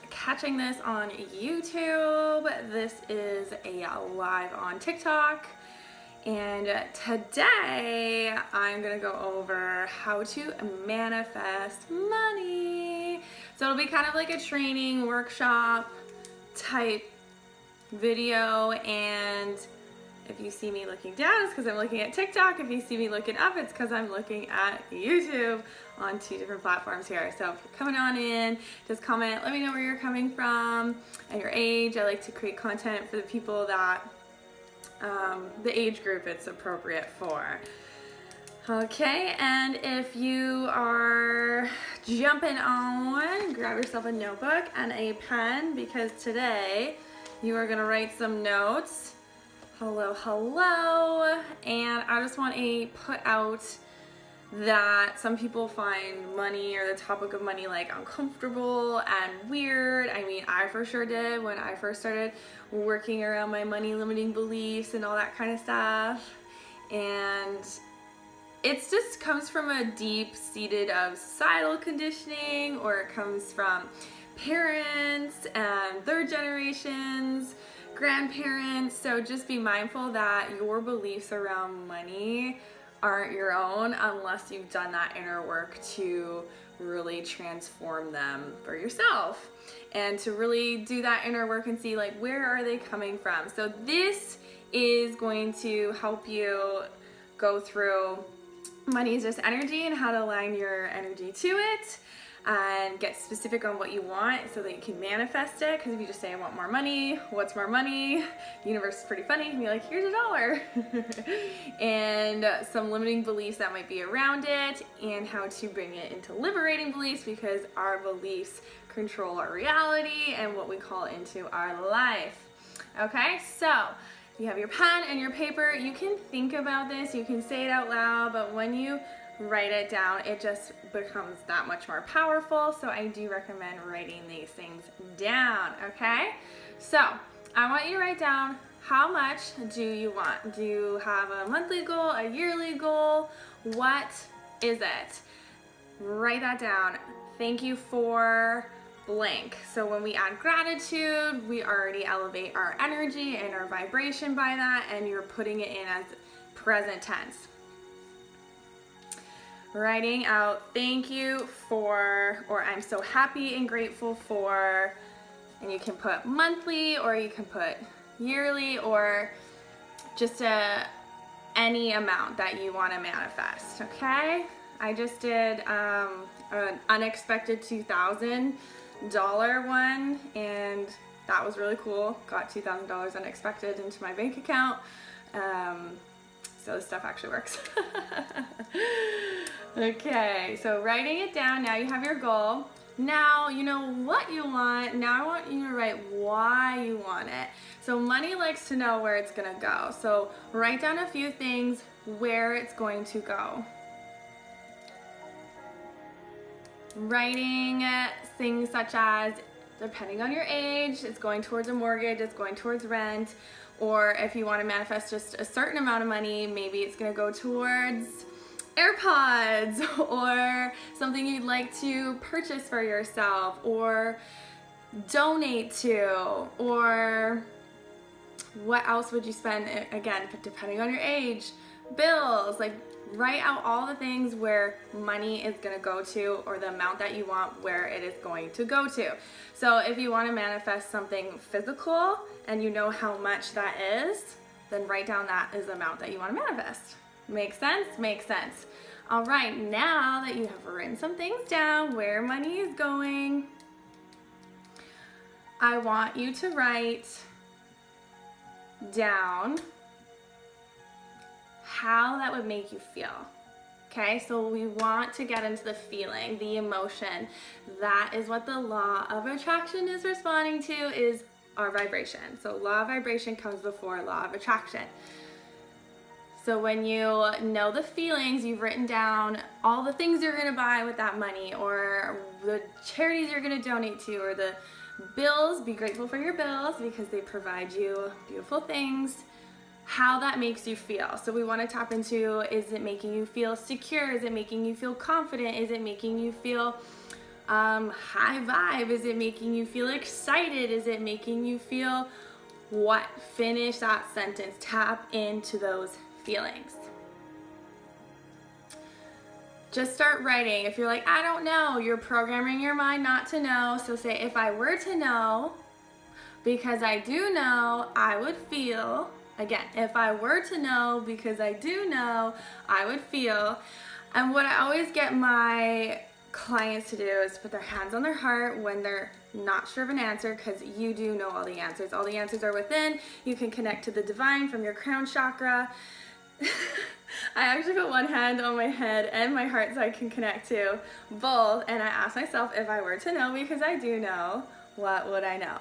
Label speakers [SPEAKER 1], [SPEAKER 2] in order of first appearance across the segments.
[SPEAKER 1] Catching this on YouTube. This is a live on TikTok, and today I'm gonna go over how to manifest money. So it'll be kind of like a training workshop type video, and if you see me looking down, it's because I'm looking at TikTok. If you see me looking up, it's because I'm looking at YouTube on 2 different platforms here. So if you're coming on in, just comment, let me know where you're coming from and your age. I like to create content for the people that, the age group it's appropriate for. Okay, and if you are jumping on, grab yourself a notebook and a pen, because today you are gonna write some notes. Hello, and I just want to put out that some people find money or the topic of money like uncomfortable and weird. I mean, I for sure did when I first started working around my money limiting beliefs and all that kind of stuff. And it just comes from a deep-seated of societal conditioning, or it comes from parents and their generations, grandparents. So just be mindful that your beliefs around money aren't your own unless you've done that inner work to really transform them for yourself, and to really do that inner work and see like, where are they coming from. So this is going to help you go through money is just energy and how to align your energy to it, and get specific on what you want so that you can manifest it. Because if you just say I want more money, what's more money? The universe is pretty funny. You can be like, here's $1. And some limiting beliefs that might be around it, and how to bring it into liberating beliefs, because our beliefs control our reality and what we call into our life. Okay, so you have your pen and your paper. You can think about this, you can say it out loud, but when you write it down, it just becomes that much more powerful. So I do recommend writing these things down, okay? So I want you to write down, how much do you want? Do you have a monthly goal, a yearly goal? What is it? Write that down. Thank you for blank. So when we add gratitude, we already elevate our energy and our vibration by that, and you're putting it in as present tense. Writing out thank you for, or I'm so happy and grateful for, and you can put monthly or you can put yearly, or just any amount that you want to manifest. Okay, I just did an unexpected $2,000 one, and that was really cool. Got $2,000 unexpected into my bank account. So this stuff actually works. Okay, so writing it down, now you have your goal. Now you know what you want. Now I want you to write why you want it. So money likes to know where it's gonna go. So write down a few things where it's going to go. Writing things such as, depending on your age, it's going towards a mortgage, it's going towards rent, or if you want to manifest just a certain amount of money, maybe it's going to go towards AirPods, or something you'd like to purchase for yourself or donate to, or what else would you spend, again, depending on your age, bills. Like, write out all the things where money is going to go to, or the amount that you want, where it is going to go to. So if you want to manifest something physical and you know how much that is, then write down that is the amount that you want to manifest. Make sense? Makes sense. All right, now that you have written some things down where money is going, I want you to write down how that would make you feel. Okay, so we want to get into the feeling, the emotion. That is what the law of attraction is responding to, is our vibration. So law of vibration comes before law of attraction. So when you know the feelings, you've written down all the things you're gonna buy with that money, or the charities you're gonna donate to, or the bills. Be grateful for your bills because they provide you beautiful things. How that makes you feel. So we want to tap into, is it making you feel secure? Is it making you feel confident? Is it making you feel high vibe? Is it making you feel excited? Is it making you feel what? Finish that sentence. Tap into those feelings. Just start writing. If you're like, I don't know, you're programming your mind not to know. So say, if I were to know, because I do know, I would feel. Again, if I were to know, because I do know, I would feel. And what I always get my clients to do is put their hands on their heart when they're not sure of an answer, because you do know all the answers. All the answers are within. You can connect to the divine from your crown chakra. I actually put one hand on my head and my heart so I can connect to both, and I ask myself, if I were to know, because I do know, what would I know?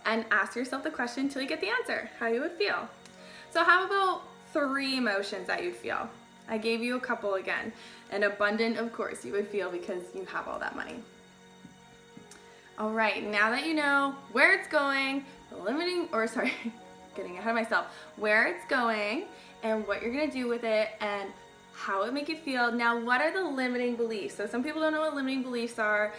[SPEAKER 1] And ask yourself the question until you get the answer, how you would feel. So how about 3 emotions that you'd feel? I gave you a couple again. And abundant, of course, you would feel because you have all that money. All right, now that you know where it's going, getting ahead of myself, where it's going and what you're gonna do with it and how it make you feel. Now, what are the limiting beliefs? So some people don't know what limiting beliefs are.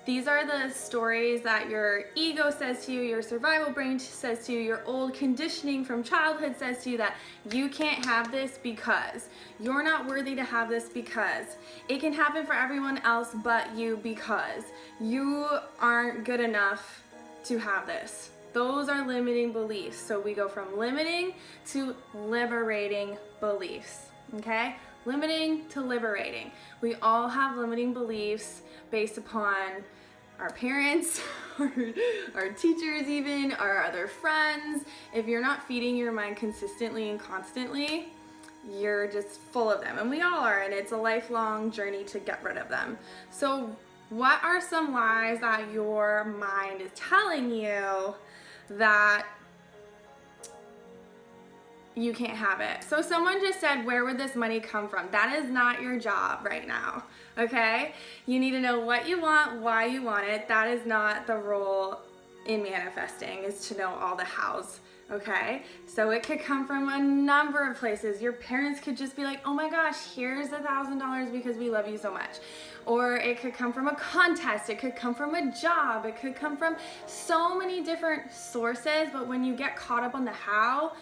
[SPEAKER 1] These are the stories that your ego says to you, your survival brain says to you, your old conditioning from childhood says to you that you can't have this because you're not worthy to have this, because it can happen for everyone else but you, because you aren't good enough to have this. Those are limiting beliefs. So we go from limiting to liberating beliefs, okay? Limiting to liberating. We all have limiting beliefs based upon our parents, our teachers even, our other friends. If you're not feeding your mind consistently and constantly, you're just full of them. And we all are, and it's a lifelong journey to get rid of them. So what are some lies that your mind is telling you that you can't have it? So someone just said, where would this money come from? That is not your job right now, okay? You need to know what you want, why you want it. That is not the role in manifesting, is to know all the hows, okay? So it could come from a number of places. Your parents could just be like, oh my gosh, here's $1,000 because we love you so much. Or it could come from a contest, it could come from a job, it could come from so many different sources. But when you get caught up on the how,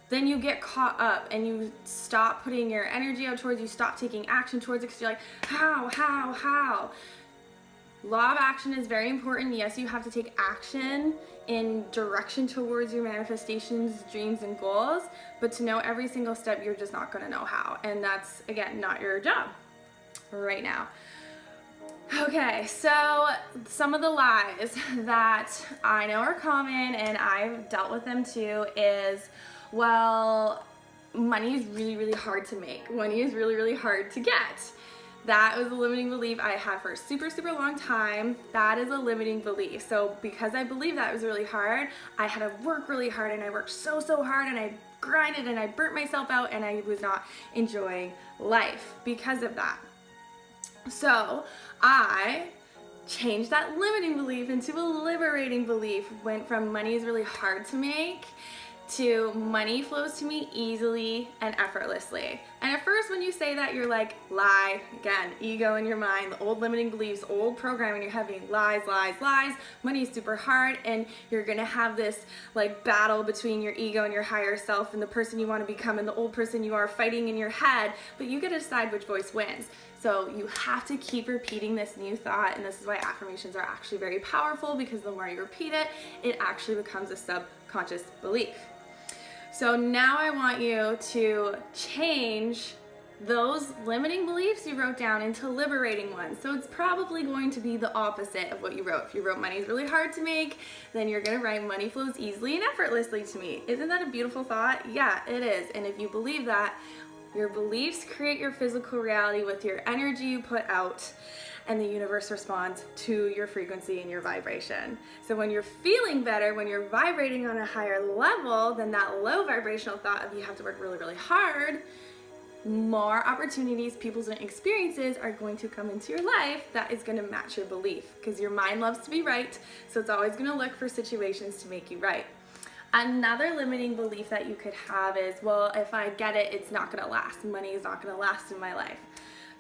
[SPEAKER 1] then you get caught up and you stop putting your energy out towards, you stop taking action towards it, because you're like, how? Law of action is very important. Yes, you have to take action in direction towards your manifestations, dreams, and goals, but to know every single step, you're just not gonna know how. And that's, again, not your job right now. Okay, so some of the lies that I know are common, and I've dealt with them too, is, well, money is really, really hard to make. Money is really, really hard to get. That was a limiting belief I had for a super, super long time. That is a limiting belief. So because I believed that it was really hard, I had to work really hard, and I worked so, so hard, and I grinded, and I burnt myself out, and I was not enjoying life because of that. So I changed that limiting belief into a liberating belief. Went from money is really hard to make to money flows to me easily and effortlessly. And at first when you say that, you're like, lie. Again, ego in your mind, the old limiting beliefs, old programming, you're having lies. Money is super hard, and you're gonna have this like battle between your ego and your higher self and the person you want to become and the old person you are, fighting in your head, but you get to decide which voice wins. So you have to keep repeating this new thought, and this is why affirmations are actually very powerful, because the more you repeat it, it actually becomes a subconscious belief. So now I want you to change those limiting beliefs you wrote down into liberating ones. So it's probably going to be the opposite of what you wrote. If you wrote money is really hard to make, then you're gonna write money flows easily and effortlessly to me. Isn't that a beautiful thought? Yeah, it is. And if you believe that, your beliefs create your physical reality with your energy you put out, and the universe responds to your frequency and your vibration. So when you're feeling better, when you're vibrating on a higher level than that low vibrational thought of you have to work really, really hard, more opportunities, people's experiences are going to come into your life that is going to match your belief, because your mind loves to be right, so it's always going to look for situations to make you right. Another limiting belief that you could have is, well, if I get it, it's not going to last. Money is not going to last in my life.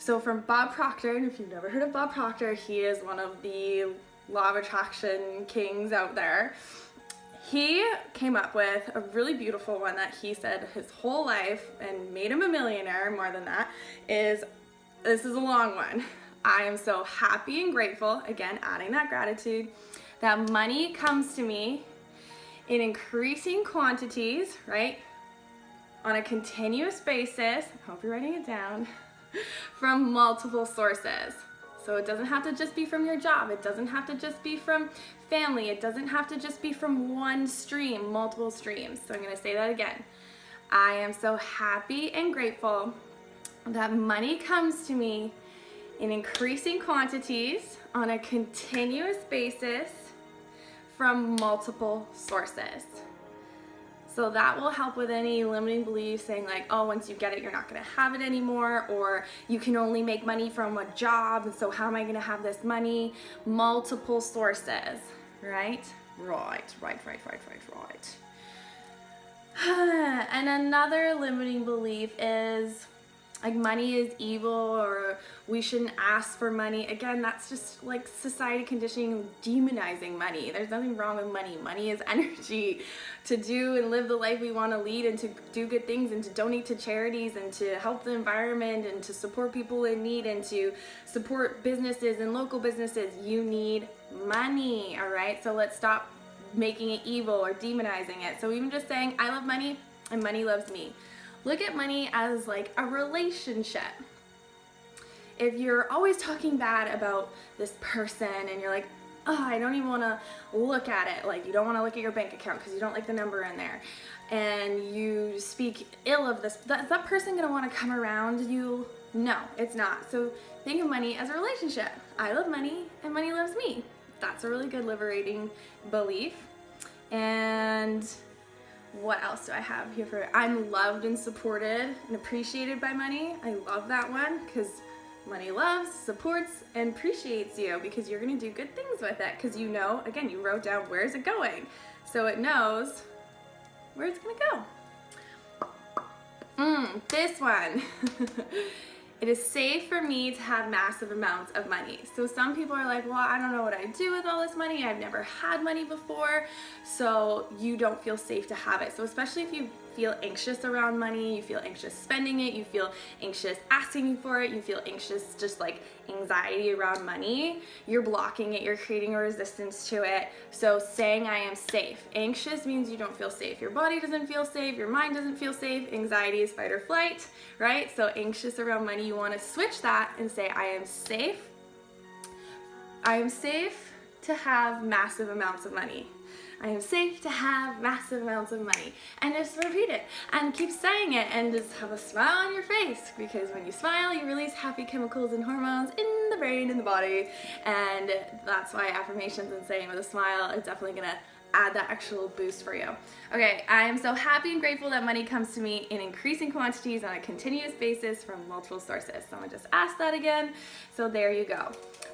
[SPEAKER 1] So from Bob Proctor, and if you've never heard of Bob Proctor, he is one of the law of attraction kings out there. He came up with a really beautiful one that he said his whole life and made him a millionaire, more than that, this is a long one. I am so happy and grateful, again, adding that gratitude, that money comes to me in increasing quantities, right? On a continuous basis, I hope you're writing it down, from multiple sources. So it doesn't have to just be from your job. It doesn't have to just be from family. It doesn't have to just be from one stream, multiple streams. So I'm going to say that again. I am so happy and grateful that money comes to me in increasing quantities on a continuous basis from multiple sources. So that will help with any limiting beliefs saying like, oh, once you get it, you're not gonna have it anymore, or you can only make money from a job, and so how am I gonna have this money? Multiple sources, right? Right. And another limiting belief is like money is evil, or we shouldn't ask for money. Again, that's just like society conditioning, demonizing money. There's nothing wrong with money. Money is energy to do and live the life we want to lead, and to do good things, and to donate to charities, and to help the environment, and to support people in need, and to support businesses and local businesses. You need money, all right? So let's stop making it evil or demonizing it. So even just saying, I love money and money loves me. Look at money as like a relationship. If you're always talking bad about this person and you're like, oh, I don't even want to look at it, like you don't want to look at your bank account because you don't like the number in there, and you speak ill of this, is that person going to want to come around you? No, it's not. So think of money as a relationship. I love money and money loves me. That's a really good liberating belief. And what else do I have here for? I'm loved and supported and appreciated by money. I love that one because money loves, supports, and appreciates you because you're going to do good things with it because you know, again, you wrote down where is it going. So it knows where it's going to go. This one. It is safe for me to have massive amounts of money. So some people are like, well, I don't know what I do with all this money. I've never had money before. So you don't feel safe to have it. So especially if you feel anxious around money, you feel anxious spending it, you feel anxious asking for it, you feel anxious, just like anxiety around money, you're blocking it, you're creating a resistance to it. So saying I am safe. Anxious means you don't feel safe. Your body doesn't feel safe, your mind doesn't feel safe. Anxiety is fight or flight, right? So anxious around money, you want to switch that and say I am safe. I am safe to have massive amounts of money. I am safe to have massive amounts of money. And just repeat it and keep saying it and just have a smile on your face, because when you smile, you release happy chemicals and hormones in the brain and the body. And that's why affirmations and saying with a smile is definitely gonna add that actual boost for you. Okay, I am so happy and grateful that money comes to me in increasing quantities on a continuous basis from multiple sources. So I'm gonna just ask that again. So there you go.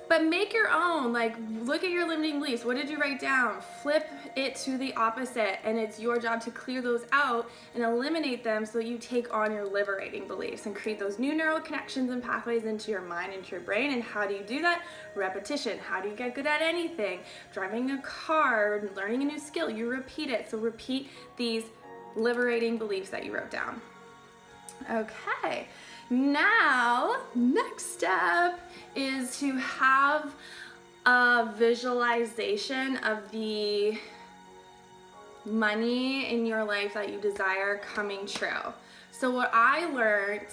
[SPEAKER 1] But make your own, like look at your limiting beliefs. What did you write down? Flip it to the opposite, and it's your job to clear those out and eliminate them so that you take on your liberating beliefs and create those new neural connections and pathways into your mind, into your brain. And how do you do that? Repetition. How do you get good at anything? Driving a car, learning a new skill, you repeat it. So repeat these liberating beliefs that you wrote down. Okay. Now, next step is to have a visualization of the money in your life that you desire coming true. So what I learned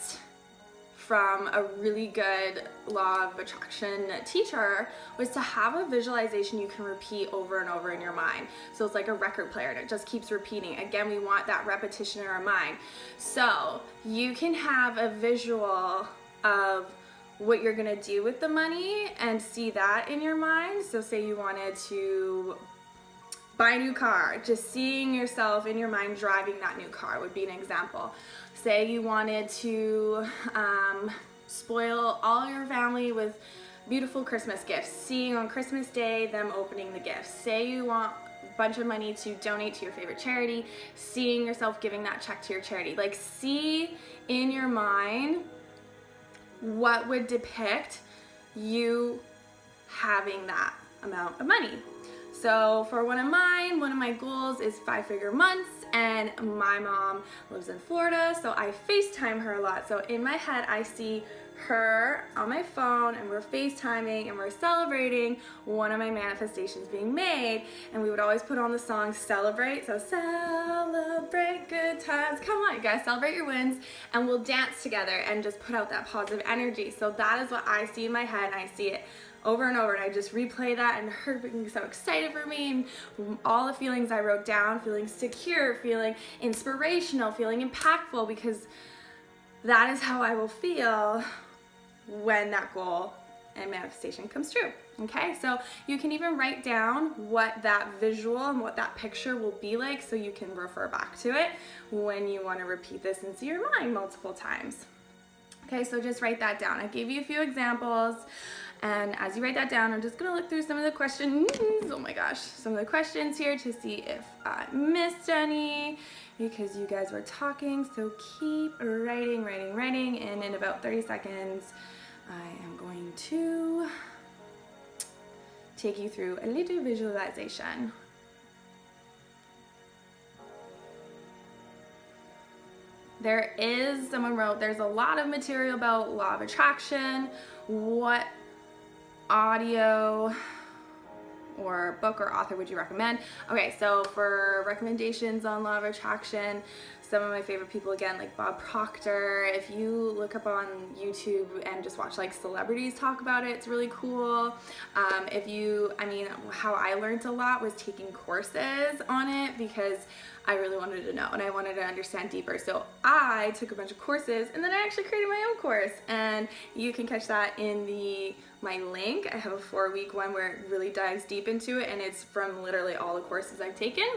[SPEAKER 1] from a really good law of attraction teacher was to have a visualization you can repeat over and over in your mind. So it's like a record player and it just keeps repeating. Again, we want that repetition in our mind. So you can have a visual of what you're gonna do with the money and see that in your mind. So say you wanted to buy a new car, just seeing yourself in your mind driving that new car would be an example. Say you wanted to spoil all your family with beautiful Christmas gifts, seeing on Christmas Day them opening the gifts. Say you want a bunch of money to donate to your favorite charity, seeing yourself giving that check to your charity. Like see in your mind what would depict you having that amount of money. So for one of my goals is 5-figure months, and my mom lives in Florida, so I FaceTime her a lot. So in my head, I see her on my phone, and we're FaceTiming and we're celebrating one of my manifestations being made. And we would always put on the song Celebrate. So celebrate good times. Come on, you guys, celebrate your wins, and we'll dance together and just put out that positive energy. So that is what I see in my head, and I see it over and over, and I just replay that, and her being so excited for me, and all the feelings I wrote down, feeling secure, feeling inspirational, feeling impactful, because that is how I will feel when that goal and manifestation comes true. Okay, so you can even write down what that visual and what that picture will be like, so you can refer back to it when you want to repeat this into your mind multiple times. Okay, so just write that down. I gave you a few examples. And as you write that down, I'm just gonna look through some of the questions. Oh my gosh, some of the questions here to see if I missed any, because you guys were talking. So keep writing. And in about 30 seconds, I am going to take you through a little visualization. Someone wrote, there's a lot of material about law of attraction. What audio or book or author would you recommend? Okay, so for recommendations on law of attraction, some of my favorite people, again, like Bob Proctor. If you look up on YouTube and just watch like celebrities talk about it, it's really cool. How I learned a lot was taking courses on it, because I really wanted to know and I wanted to understand deeper. So I took a bunch of courses, and then I actually created my own course, and you can catch that in my link. I have a 4-week one where it really dives deep into it, and it's from literally all the courses I've taken.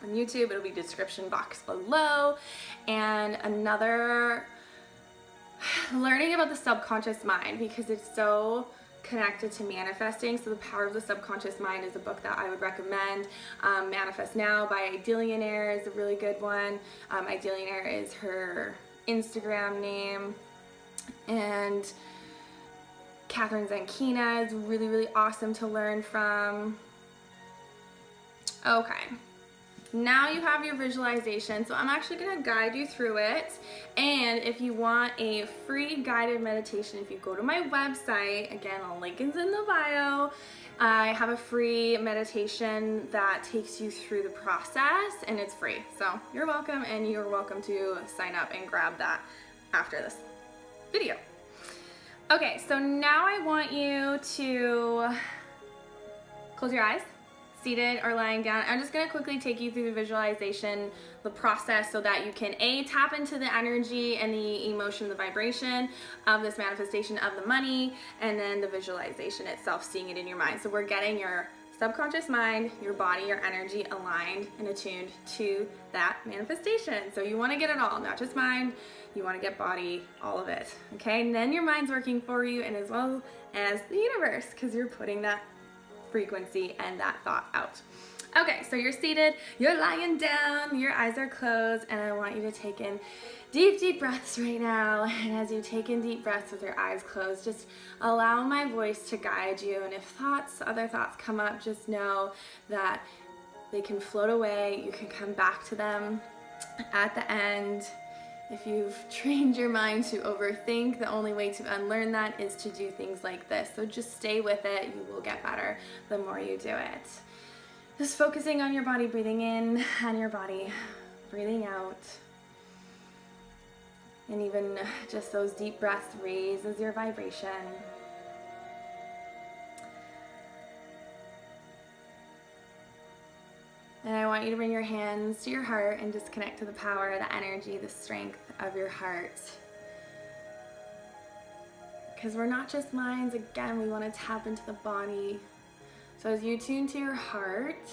[SPEAKER 1] On YouTube, it'll be description box below. And another, learning about the subconscious mind, because it's so connected to manifesting. So The Power of the Subconscious Mind is a book that I would recommend. Manifest Now by Idealionaire is a really good one. Idealionaire is her Instagram name. And Catherine Zankina is really, really awesome to learn from. Okay. Now you have your visualization, so I'm actually going to guide you through it. And if you want a free guided meditation, if you go to my website, again, the link is in the bio, I have a free meditation that takes you through the process, and it's free. So you're welcome, and you're welcome to sign up and grab that after this video. Okay, so now I want you to close your eyes. Seated or lying down. I'm just going to quickly take you through the visualization, the process, so that you can tap into the energy and the emotion, the vibration of this manifestation of the money, and then the visualization itself, seeing it in your mind. So we're getting your subconscious mind, your body, your energy aligned and attuned to that manifestation. So you want to get it all, not just mind, you want to get body, all of it. Okay, and then your mind's working for you, and as well as the universe, because you're putting that frequency and that thought out. Okay, so you're seated, you're lying down, your eyes are closed, and I want you to take in deep breaths right now. And as you take in deep breaths with your eyes closed, just allow my voice to guide you. And if other thoughts come up, just know that they can float away. You can come back to them at the end. If you've trained your mind to overthink, the only way to unlearn that is to do things like this. So just stay with it. You will get better the more you do it. Just focusing on your body, breathing in, and your body breathing out. And even just those deep breaths raises your vibration. And I want you to bring your hands to your heart and just connect to the power, the energy, the strength of your heart. Because we're not just minds, again, we want to tap into the body. So as you tune to your heart,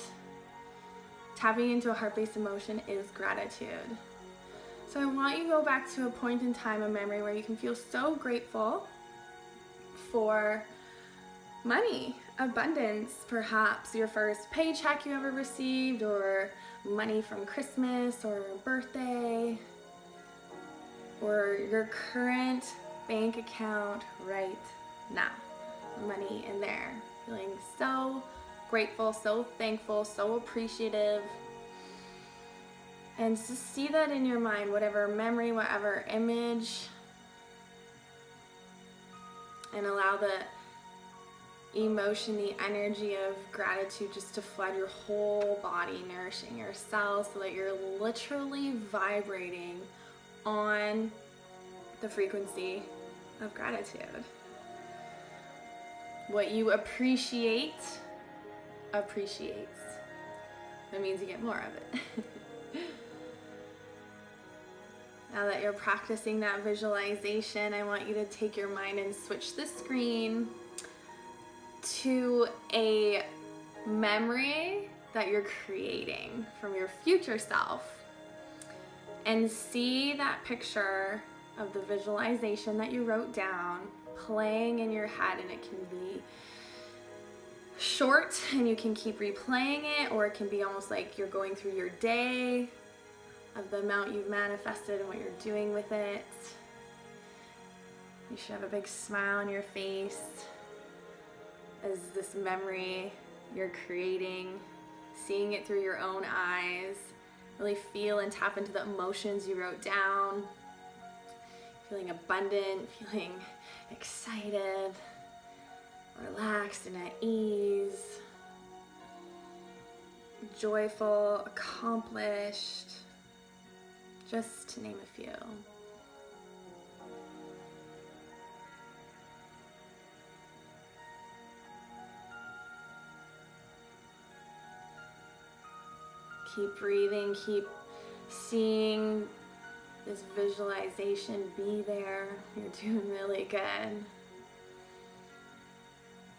[SPEAKER 1] tapping into a heart-based emotion is gratitude. So I want you to go back to a point in time, a memory, where you can feel so grateful for money, abundance, perhaps your first paycheck you ever received, or money from Christmas or birthday, or your current bank account right now. Money in there. Feeling so grateful, so thankful, so appreciative. And just see that in your mind, whatever memory, whatever image, and allow the emotion, the energy of gratitude just to flood your whole body, nourishing your cells so that you're literally vibrating on the frequency of gratitude. What you appreciate appreciates. That means you get more of it. Now that you're practicing that visualization, I want you to take your mind and switch the screen to a memory that you're creating from your future self, and see that picture of the visualization that you wrote down playing in your head. And it can be short and you can keep replaying it, or it can be almost like you're going through your day of the amount you've manifested and what you're doing with it. You should have a big smile on your face as this memory you're creating, seeing it through your own eyes. Really feel and tap into the emotions you wrote down. Feeling abundant, feeling excited, relaxed and at ease, joyful, accomplished, just to name a few. Keep breathing, keep seeing this visualization be there. You're doing really good.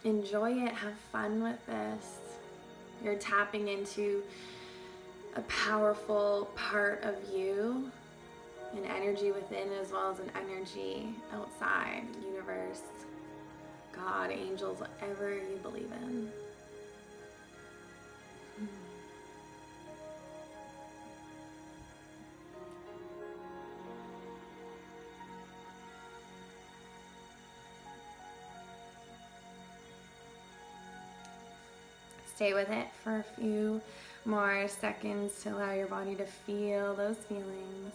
[SPEAKER 1] Enjoy it, have fun with this. You're tapping into a powerful part of you, an energy within as well as an energy outside, universe, God, angels, whatever you believe in. Stay with it for a few more seconds to allow your body to feel those feelings.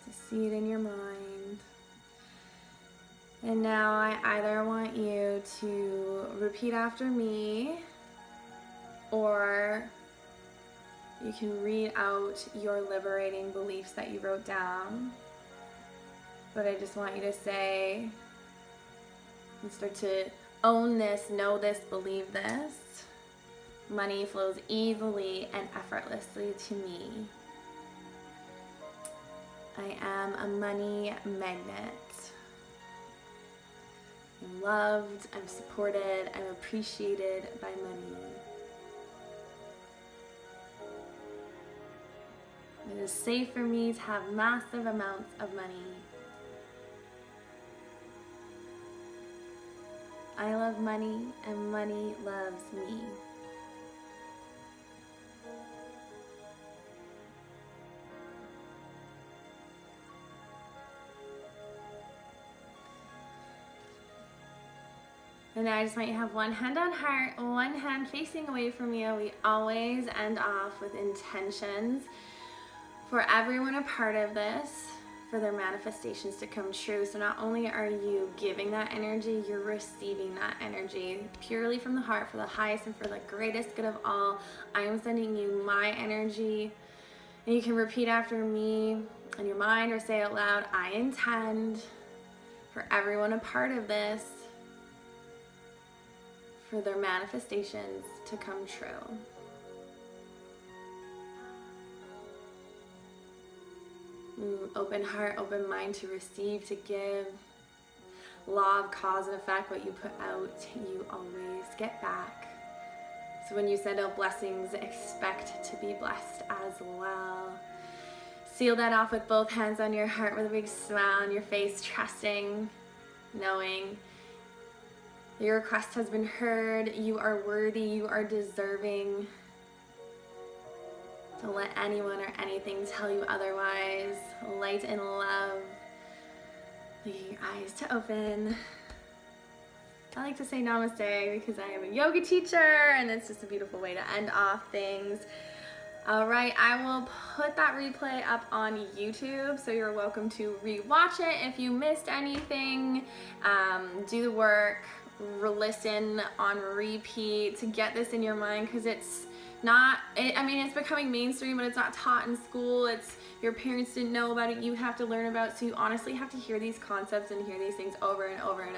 [SPEAKER 1] To see it in your mind. And now I either want you to repeat after me, or you can read out your liberating beliefs that you wrote down. But I just want you to say and start to own this, know this, believe this. Money flows easily and effortlessly to me. I am a money magnet. I'm loved, I'm supported, I'm appreciated by money. It is safe for me to have massive amounts of money. I love money and money loves me. And now I just want you to have one hand on heart, one hand facing away from you. We always end off with intentions for everyone a part of this, for their manifestations to come true. So not only are you giving that energy, you're receiving that energy purely from the heart for the highest and for the greatest good of all. I am sending you my energy, and you can repeat after me in your mind or say out loud, I intend for everyone a part of this, for their manifestations to come true. Open heart, open mind to receive, to give. Law of cause and effect, what you put out, you always get back. So when you send out blessings, expect to be blessed as well. Seal that off with both hands on your heart with a big smile on your face, trusting, knowing your request has been heard, you are worthy, you are deserving. Don't let anyone or anything tell you otherwise. Light and love. Leave your eyes to open. I like to say namaste because I am a yoga teacher and it's just a beautiful way to end off things. All right, I will put that replay up on YouTube, so you're welcome to rewatch it if you missed anything. Do the work, listen on repeat to get this in your mind, because it's not, I mean, it's becoming mainstream, but it's not taught in school. It's, your parents didn't know about it, you have to learn about it, so you honestly have to hear these concepts and hear these things over and over and